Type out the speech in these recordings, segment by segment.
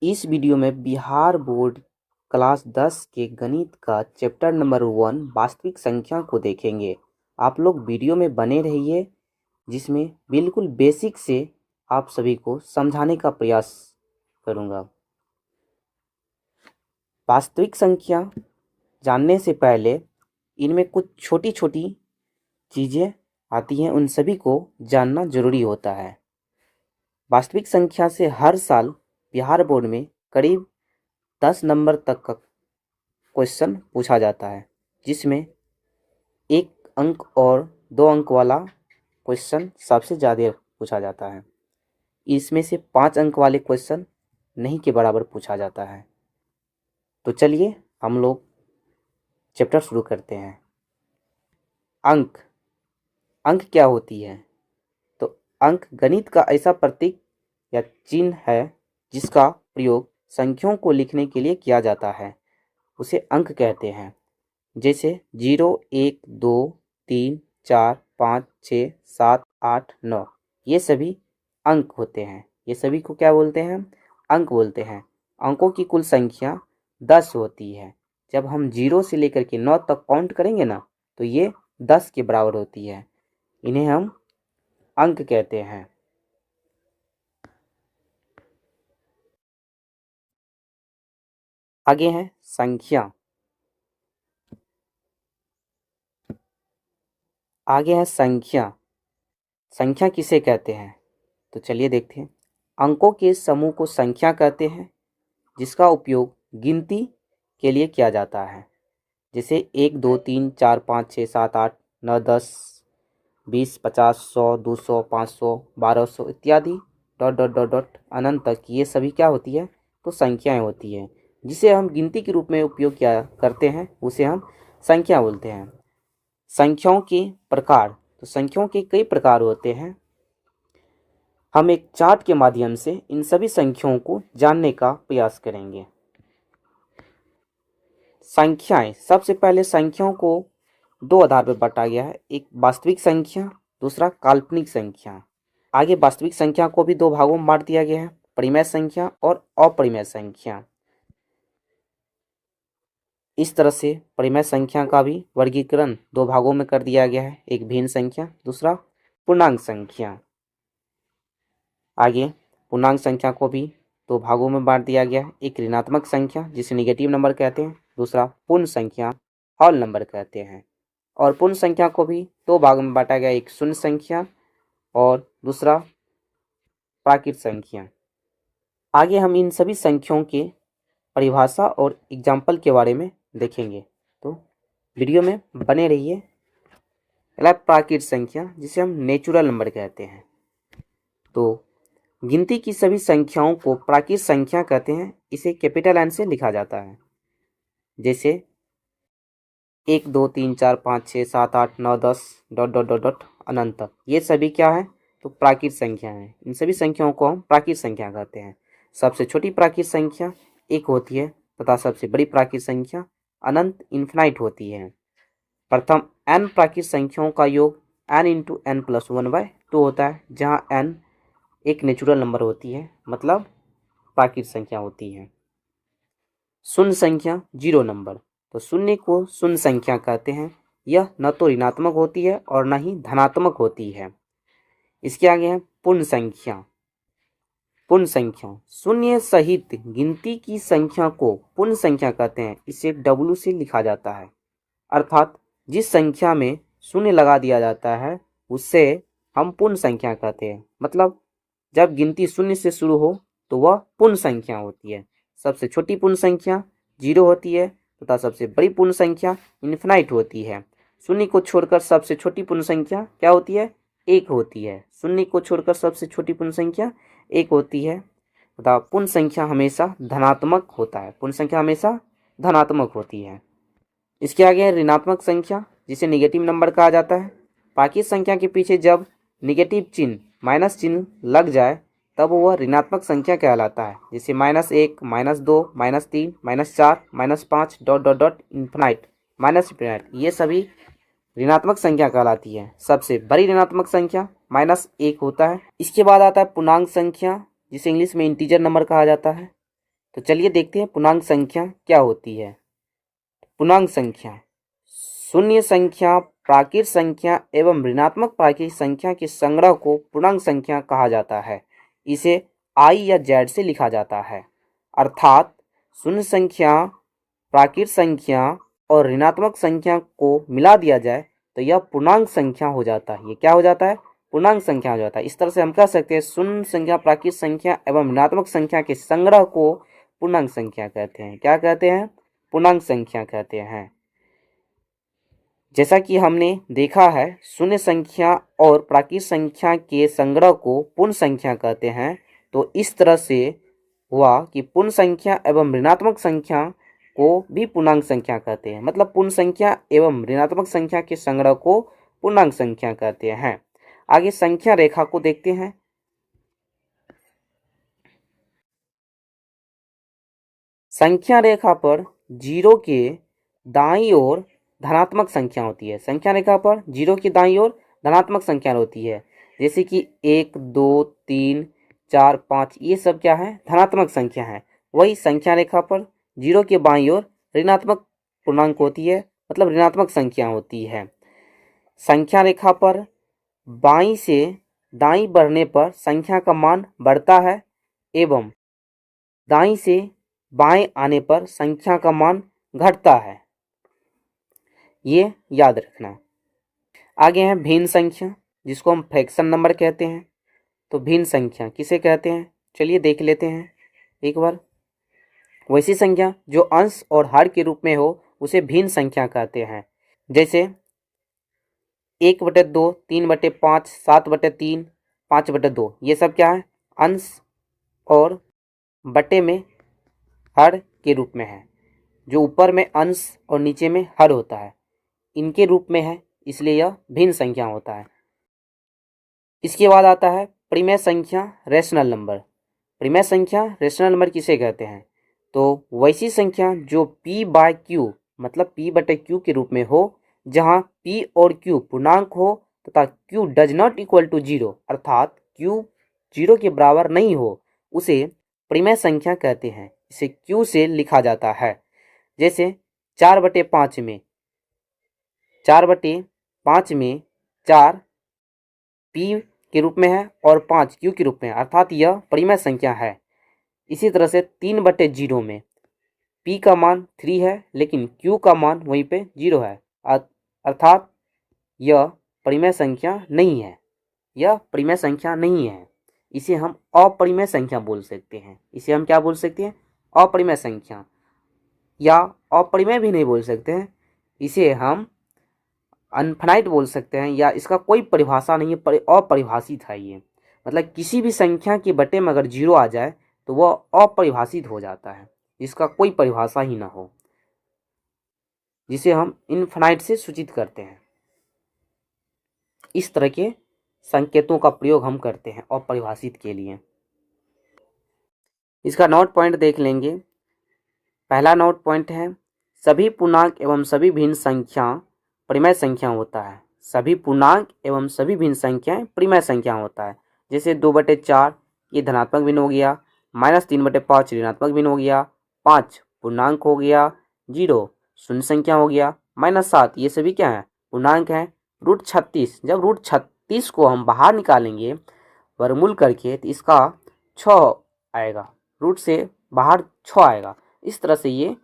इस वीडियो में Bihar board class 10 के गणित का चैप्टर नंबर 1 वास्तविक संख्या को देखेंगे। आप लोग वीडियो में बने रहिए, जिसमें बिल्कुल बेसिक से आप सभी को समझाने का प्रयास करूंगा। वास्तविक संख्या जानने से पहले इनमें कुछ छोटी छोटी चीज़ें आती हैं, उन सभी को जानना जरूरी होता है। वास्तविक संख्या से हर साल बिहार बोर्ड में करीब 10 नंबर तक का क्वेश्चन पूछा जाता है, जिसमें 1 अंक और 2 अंक वाला क्वेश्चन सबसे ज़्यादा पूछा जाता है। इसमें से 5 अंक वाले क्वेश्चन नहीं के बराबर पूछा जाता है। तो चलिए हम लोग चैप्टर शुरू करते हैं। अंक क्या होती है? तो अंक गणित का ऐसा प्रतीक या चिन्ह है जिसका प्रयोग संख्याओं को लिखने के लिए किया जाता है, उसे अंक कहते हैं। जैसे 0, 1, 2, 3, 4, 5, 6, 7, 8, 9, ये सभी अंक होते हैं। ये सभी को क्या बोलते हैं? अंक बोलते हैं। अंकों की कुल संख्या 10 होती है। जब हम 0 से लेकर के 9 तक काउंट करेंगे ना, तो ये 10 के बराबर होती है। इन्हें हम अंक कहते हैं। आगे है संख्या। आगे है संख्या। संख्या किसे कहते हैं? तो चलिए देखते हैं। अंकों के समूह को संख्या कहते हैं, जिसका उपयोग गिनती के लिए किया जाता है। जैसे 1, 2, 3, 4, 5, 6, 7, 8, 9, 10, 20, 50, 100, 200, 500, 1200 इत्यादि डॉट डॉट डॉट डॉट अनंत तक, ये सभी क्या होती है? तो संख्याएं होती हैं, जिसे हम गिनती के रूप में उपयोग किया करते हैं, उसे हम संख्या बोलते हैं। संख्याओं के प्रकार। तो संख्याओं के कई प्रकार होते हैं। हम एक चार्ट के माध्यम से इन सभी संख्याओं को जानने का प्रयास करेंगे। संख्याएं, सबसे पहले संख्याओं को दो आधार पर बांटा गया है। एक वास्तविक संख्या, दूसरा काल्पनिक संख्या। आगे वास्तविक संख्या को भी दो भागों में बांट दिया गया है, परिमेय संख्या और अपरिमेय संख्या। इस तरह से परिमेय संख्या का भी वर्गीकरण दो भागों में कर दिया गया है, एक भिन्न संख्या, दूसरा पूर्णांक संख्या। आगे पूर्णांक संख्या को भी दो भागों में बांट दिया गया है, एक ऋणात्मक संख्या जिसे नेगेटिव नंबर कहते हैं, दूसरा पूर्ण संख्या होल नंबर कहते हैं। और पूर्ण संख्या को भी दो भागों में बांटा गया, एक शून्य संख्या और दूसरा प्राकृत संख्या। आगे हम इन सभी संख्याओं के परिभाषा और एग्जाम्पल के बारे में देखेंगे, तो वीडियो में बने रहिए। पहला प्राकृत संख्या, जिसे हम नेचुरल नंबर कहते हैं। तो गिनती की सभी संख्याओं को प्राकृत संख्या कहते हैं। इसे कैपिटल एन से लिखा जाता है। जैसे 1, 2, 3, 4, 5, 6, 7, 8, 9, 10 डॉट डॉट डॉट डॉट अनंत तक, ये सभी क्या है? तो प्राकृत संख्या है। इन सभी संख्याओं को हम प्राकृत संख्या कहते हैं। सबसे छोटी प्राकृत संख्या 1 होती है तथा सबसे बड़ी प्राकृत संख्या अनंत इन्फिनाइट होती है। प्रथम n प्राकृत संख्याओं का योग n इंटू एन प्लस 1/2 होता है, जहाँ n एक नेचुरल नंबर होती है, मतलब प्राकृत संख्या होती है। शून्य संख्या 0 नंबर। तो शून्य को शून्य संख्या कहते हैं। यह न तो ऋणात्मक होती है और न ही धनात्मक होती है। इसके आगे है पूर्ण संख्या। पूर्ण संख्या शून्य सहित गिनती की संख्या को पूर्ण संख्या कहते हैं। इसे W से लिखा जाता है, अर्थात जिस संख्या में शून्य लगा दिया जाता है उससे हम पूर्ण संख्या कहते हैं। मतलब जब गिनती शून्य से शुरू हो तो वह पूर्ण संख्या होती है। सबसे छोटी पूर्ण संख्या 0 होती है तथा सबसे बड़ी पूर्ण संख्या इन्फिनाइट होती है। शून्य को छोड़कर सबसे छोटी पूर्ण संख्या क्या होती है? 1 होती है। शून्य को छोड़कर सबसे छोटी पूर्ण संख्या 1 होती है तथा पूर्ण संख्या हमेशा धनात्मक होता है। पूर्ण संख्या हमेशा धनात्मक होती है। इसके आगे है ऋणात्मक संख्या, जिसे नेगेटिव नंबर कहा जाता है। बाकी संख्या के पीछे जब नेगेटिव चिन्ह, माइनस चिन्ह लग जाए तब वह ऋणात्मक संख्या कहलाता है। जैसे -1, -2, -3, -4, -5 dot dot dot infinite, minus infinite, ये सभी ऋणात्मक संख्या कहलाती है। सबसे बड़ी ऋणात्मक संख्या -1 होता है। इसके बाद आता है पूर्णांक संख्या, जिसे इंग्लिश में इंटीजर नंबर कहा जाता है। तो चलिए देखते हैं पूर्णांक संख्या क्या होती है। पूर्णांक संख्या शून्य संख्या, प्राकृत संख्या एवं ऋणात्मक प्राकृत संख्या के संग्रह को पूर्णांक संख्या कहा जाता है। इसे I या Z से लिखा जाता है। अर्थात शून्य संख्या, प्राकृत संख्या और ऋणात्मक संख्या को मिला दिया जाए तो यह पूर्णांक संख्या हो जाता है। ये क्या हो जाता है? पूर्णांक संख्या हो जाता है। इस तरह से हम कह सकते हैं शून्य संख्या, प्राकृत संख्या एवं ऋणात्मक संख्या के संग्रह को पूर्णांक संख्या कहते हैं। क्या कहते हैं? पूर्णांक संख्या कहते हैं। जैसा कि हमने देखा है शून्य संख्या और प्राकृत संख्या के संग्रह को पूर्ण संख्या कहते हैं। तो इस तरह से हुआ कि पूर्ण संख्या एवं ऋणात्मक संख्या को भी पूर्णांक संख्या कहते हैं। मतलब पूर्ण संख्या एवं ऋणात्मक संख्या के संग्रह को पूर्णांक संख्या कहते हैं। आगे संख्या रेखा को देखते हैं। संख्या रेखा पर जीरो के दाईं ओर धनात्मक संख्या होती है। संख्या रेखा पर जीरो की दाईं ओर धनात्मक संख्या होती है। जैसे कि 1, 2, 3, 4, 5 ये सब क्या है? धनात्मक संख्या है। वही संख्या रेखा पर जीरो के बाईं ओर ऋणात्मक पूर्णांक होती है, मतलब ऋणात्मक संख्या होती है। संख्या रेखा पर बाईं से दाईं बढ़ने पर संख्या का मान बढ़ता है एवं दाईं से बाएं आने पर संख्या का मान घटता है। ये याद रखना। आगे है भिन्न संख्या, जिसको हम फ्रैक्शन नंबर कहते हैं। तो भिन्न संख्या किसे कहते हैं? चलिए देख लेते हैं एक बार। वैसी संख्या जो अंश और हर के रूप में हो उसे भिन्न संख्या कहते हैं। जैसे 1/2, 3/5, 7/3, 5/2 ये सब क्या है? अंश और बटे में हर के रूप में है। जो ऊपर में अंश और नीचे में हर होता है इनके रूप में है, इसलिए यह भिन्न संख्या होता है। इसके बाद आता है परिमेय संख्या, रैशनल नंबर। परिमेय संख्या, रैशनल नंबर किसे कहते हैं? तो वैसी संख्या जो p/q मतलब p/q के रूप में हो, जहां p और q पूर्णांक हो तथा q does not equal to 0 अर्थात q 0 के बराबर नहीं हो, उसे परिमेय संख्या कहते हैं। इसे q से लिखा जाता है। जैसे 4/5 में 4 p के रूप में है और 5 q के रूप में है, अर्थात यह परिमेय संख्या है। इसी तरह से 3/0 में p का मान 3 है लेकिन q का मान वहीं पे 0 है, अर्थात यह परिमेय संख्या नहीं है। यह परिमेय संख्या नहीं है। इसे हम अपरिमेय संख्या बोल सकते हैं। इसे हम क्या बोल सकते हैं? अपरिमेय संख्या, या अपरिमेय भी नहीं बोल सकते हैं। इसे हम अनफाइनाइट बोल सकते हैं, या इसका कोई परिभाषा नहीं है, अपरिभाषित है ये। मतलब किसी भी संख्या के बटे में अगर 0 आ जाए तो वह अपरिभाषित हो जाता है, जिसका कोई परिभाषा ही ना हो, जिसे हम इनफाइनाइट से सूचित करते हैं। इस तरह के संकेतों का प्रयोग हम करते हैं अपरिभाषित के लिए। इसका नोट पॉइंट देख लेंगे। पहला नोट पॉइंट है सभी पूर्णांक एवं सभी भिन्न संख्या परिमेय संख्या होता है। सभी पूर्णांक एवं सभी भिन्न संख्याएं परिमेय संख्या होता है। जैसे 2/4 ये धनात्मक भिन्न हो गया, -3/5 ऋणात्मक भिन्न हो गया, 5 पूर्णांक हो गया, 0 शून्य संख्या हो गया, -7 ये सभी क्या है? पूर्णांक हैं। √36 जब √36 को हम बाहर निकालेंगे वर्गमूल करके तो इसका 6 आएगा, रूट से बाहर 6 आएगा। इस तरह से ये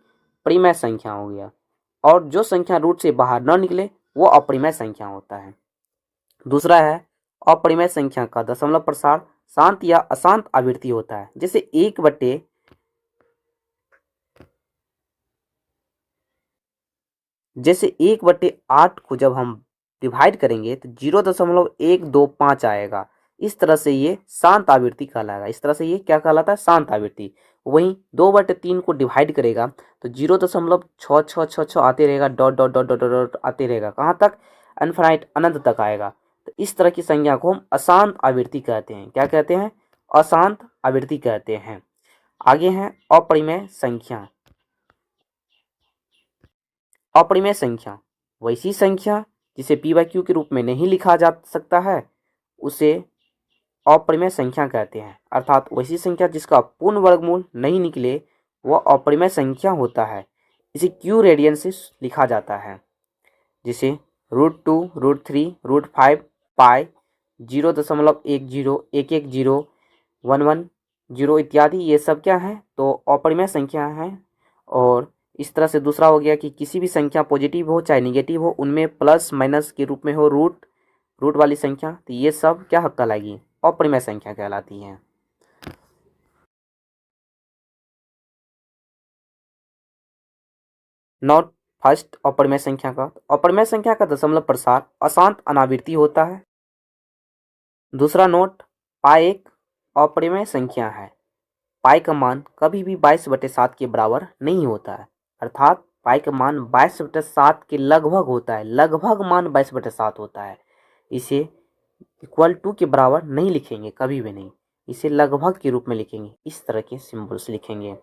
परिमेय संख्या हो गया। और जो संख्या रूट से बाहर न निकले वो अपरिमेय संख्या होता है। दूसरा है अपरिमेय संख्या का दशमलव प्रसार शांत या अशांत आवृत्ति होता है। जैसे 1/8 को जब हम डिवाइड करेंगे तो 0.125 आएगा। इस तरह से ये शांत आवृत्ति कहलाएगा। इस तरह से ये क्या कहलाता है? शांत आवृत्ति। वहीं 2/3 को डिवाइड करेगा तो 0.6666 आते रहेगा, dot dot dot dot dot आते रहेगा। कहाँ तक? अनफाइनाइट, अनंत तक आएगा। तो इस तरह की संख्या को हम अशांत आवृत्ति कहते हैं। क्या कहते हैं? अशांत आवृत्ति कहते हैं। आगे है अपरिमेय संख्या। अपरिमेय संख्या वैसी संख्या जिसे p/q के रूप में नहीं लिखा जा सकता है उसे अपरिमेय संख्या कहते हैं। अर्थात वैसी संख्या जिसका पूर्ण वर्गमूल नहीं निकले वह अपरिमेय संख्या होता है। इसे क्यू रेडियन से लिखा जाता है, जिसे √2, √3, √5, पाई, 0.10, 110, 110 इत्यादि ये सब क्या है, तो अपरिमेय संख्या है। और इस तरह से दूसरा हो गया कि किसी भी संख्या पॉजिटिव हो चाहे निगेटिव हो, उनमें प्लस माइनस के रूप में हो रूट वाली संख्या, तो ये सब क्या कहलाएगी, अपरिमेय संख्या कहलाती है। नोट फर्स्ट अपरिमेय संख्या का, अपरिमेय संख्या का दशमलव प्रसार अशांत अनावृत्ति होता है। दूसरा नोट, पाई एक अपरिमेय संख्या है। पाई का मान कभी भी 22/7 के बराबर नहीं होता है, अर्थात पाई का मान 22/7 के लगभग होता है, लगभग मान 22/7 होता है। इसे इक्वल टू के बराबर नहीं लिखेंगे, कभी भी नहीं, इसे लगभग के रूप में लिखेंगे, इस तरह के सिंबल्स लिखेंगे।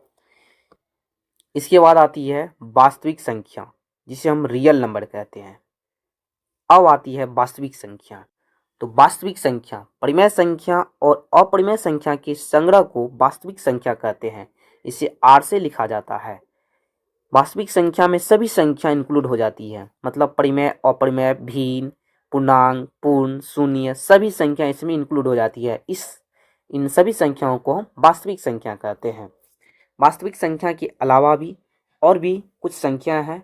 इसके बाद आती है वास्तविक संख्या, जिसे हम रियल नंबर कहते हैं। अब आती है वास्तविक संख्या। तो वास्तविक संख्या, परिमेय संख्या और अपरिमेय संख्या के संग्रह को वास्तविक संख्या कहते हैं। इसे आर से लिखा जाता है। वास्तविक संख्या में सभी संख्या इंक्लूड हो जाती है, मतलब परिमेय, अपरिमेय, भिन्न, पूर्णांक, पूर्ण, शून्य, सभी संख्या इसमें इंक्लूड हो जाती है। इन सभी संख्याओं को हम वास्तविक संख्या कहते हैं। वास्तविक संख्या के अलावा भी और भी कुछ संख्या हैं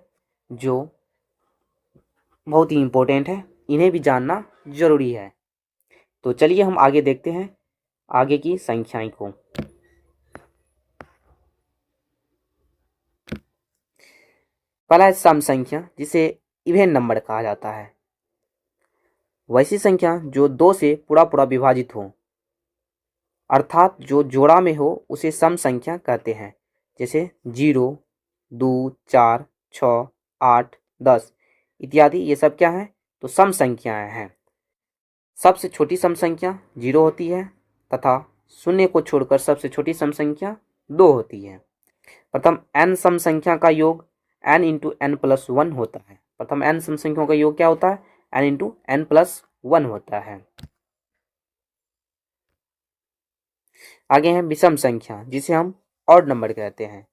जो बहुत ही इम्पोर्टेंट है, इन्हें भी जानना जरूरी है। तो चलिए हम आगे देखते हैं आगे की संख्याएं को। पहला है सम संख्या, जिसे इवन नंबर कहा जाता है। वैसी संख्या जो 2 से पूरा विभाजित हो, अर्थात जो जोड़ा में हो, उसे सम संख्या कहते हैं। जैसे 0, 2, 4, 6, 8, 10 इत्यादि, ये सब क्या है, तो सम संख्याएं हैं। सबसे छोटी सम संख्या 0 होती है तथा शून्य को छोड़कर सबसे छोटी सम संख्या 2 होती है। प्रथम n सम संख्या का योग n इंटू n प्लस 1 होता है। प्रथम n सम संख्याओं का योग क्या होता है, n इंटू n प्लस 1 होता है। आगे है विषम संख्या, जिसे हम ऑड नंबर कहते हैं।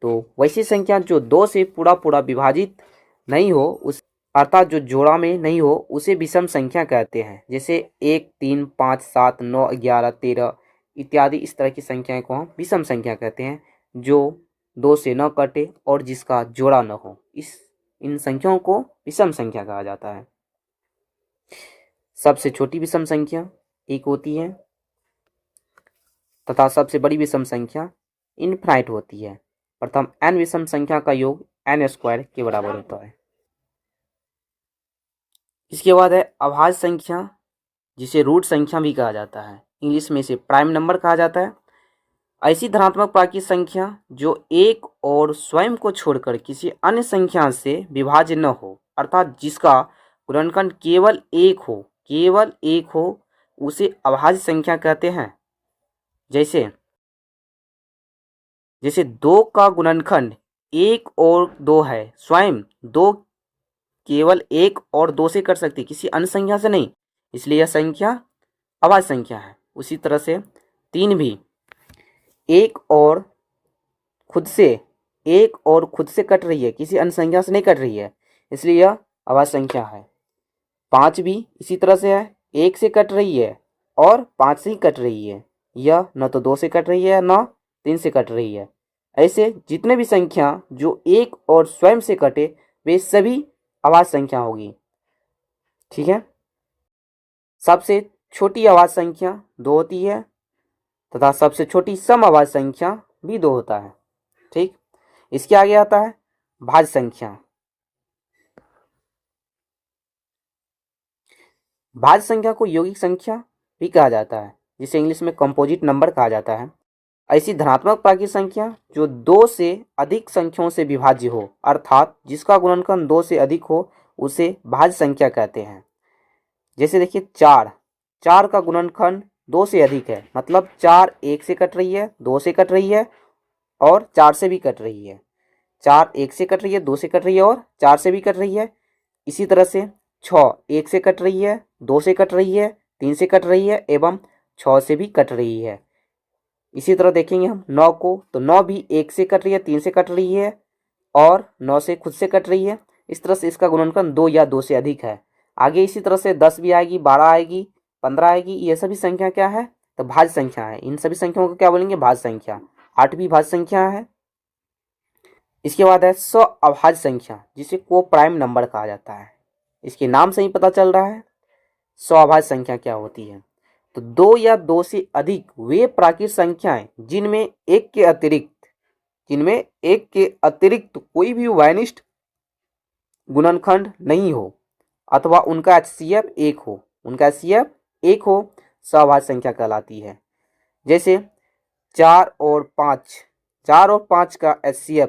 तो वैसी संख्या जो 2 से पूरा विभाजित नहीं हो, उस अर्थात जो जोड़ा में नहीं हो, उसे विषम संख्या कहते हैं। जैसे 1, 3, 5, 7, 9, 11, 13 इत्यादि, इस तरह की संख्याएं को हम विषम संख्या कहते हैं, जो 2 से न कटे और जिसका जोड़ा न हो, इन संख्याओं को विषम संख्या कहा जाता है। सबसे छोटी विषम संख्या 1 होती है तथा सबसे बड़ी विषम संख्या इनफाइनाइट होती है। प्रथम n विषम संख्या का योग n² के बराबर होता है। इसके बाद है अभाज्य संख्या, जिसे रूट संख्या भी कहा जाता है। इंग्लिश में इसे प्राइम नंबर कहा जाता है। ऐसी धनात्मक प्राकृत संख्या जो एक और स्वयं को छोड़कर किसी अन्य संख्या से विभाज्य न हो, अर्थात जिसका गुणनखंड केवल एक हो, उसे अभाज्य संख्या कहते हैं। जैसे 2 का गुणनखंड 1 और 2 है, स्वयं 2 केवल 1 और 2 से कर सकती, किसी अन्य संख्या से नहीं, इसलिए यह संख्या अभाज्य संख्या है। उसी तरह से 3 भी 1 और खुद से कट रही है, किसी अन्य संख्या से नहीं कट रही है, इसलिए यह अभाज्य संख्या है। 5 भी इसी तरह से है, 1 से कट रही है और 5 से ही कट रही है, यह न तो 2 से कट रही है न 3 से कट रही है। ऐसे जितने भी संख्या जो 1 और स्वयं से कटे, वे सभी अभाज्य संख्या होगी। ठीक है। सबसे छोटी अभाज्य संख्या 2 होती है तथा सबसे छोटी सम अभाज्य संख्या भी 2 होता है। ठीक। इसके आगे आता है भाज्य संख्या। भाज्य संख्या को यौगिक संख्या भी कहा जाता है, जिसे इंग्लिश में कंपोजिट नंबर कहा जाता है। ऐसी धनात्मक प्राकृत संख्या जो 2 से अधिक संख्याओं से विभाज्य हो, अर्थात जिसका गुणनखंड 2 से अधिक हो, उसे भाज्य संख्या कहते हैं। जैसे देखिए 4 का गुणनखंड 2 से अधिक है, मतलब 4 1 से कट रही है, 2 से कट रही है और 4 से भी कट रही है। 4 1 से कट रही है, 2 से कट रही है और 4 से भी कट rही है। इसी तरह से 6 1 से कट रही है, 2 से कट रही है, 3 से कट रही है एवं 6 से भी कट रही है। इसी तरह देखेंगे हम 9 को, तो 9 भी 1 से कट रही है, 3 से कट रही है और 9 से खुद से कट रही है। इस तरह से इसका गुणनखंड 2 या 2 से अधिक है। आगे इसी तरह से 10 भी आएगी, 12 आएगी, 15 आएगी। ये सभी संख्या क्या है? तो भाज्य संख्या है। इन सभी संख्याओं को क्या बोलेंगे? भाज्य संख्या। 8 भी भाज्य संख्या है। इसके बाद है स्वाभाज्य संख्या, जिसे को प्राइम नंबर कहा जाता है। इसके नाम से ही पता चल रहा है स्वाभाज्य संख्या क्या होती है। तो 2 या 2 से अधिक वे प्राकृतिक संख्याएं जिनमें एक के अतिरिक्त कोई भी वैनिष्ट गुणनखंड नहीं हो अथवा उनका HCF 1 हो, स्वाभाज्य संख्या कहलाती है। जैसे 4 और 5 का HCF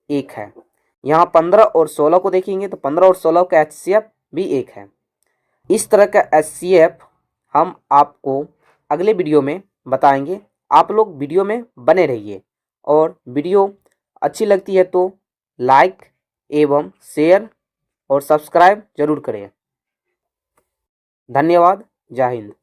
1 है। यहाँ 15 और 16 को देखेंगे तो 15 और 16 का HCF भी 1 है। इस तरह का HCF हम आपको अगले वीडियो में बताएंगे। आप लोग वीडियो में बने रहिए और वीडियो अच्छी लगती है तो लाइक एवं शेयर और सब्सक्राइब जरूर करें। धन्यवाद। जय हिंद।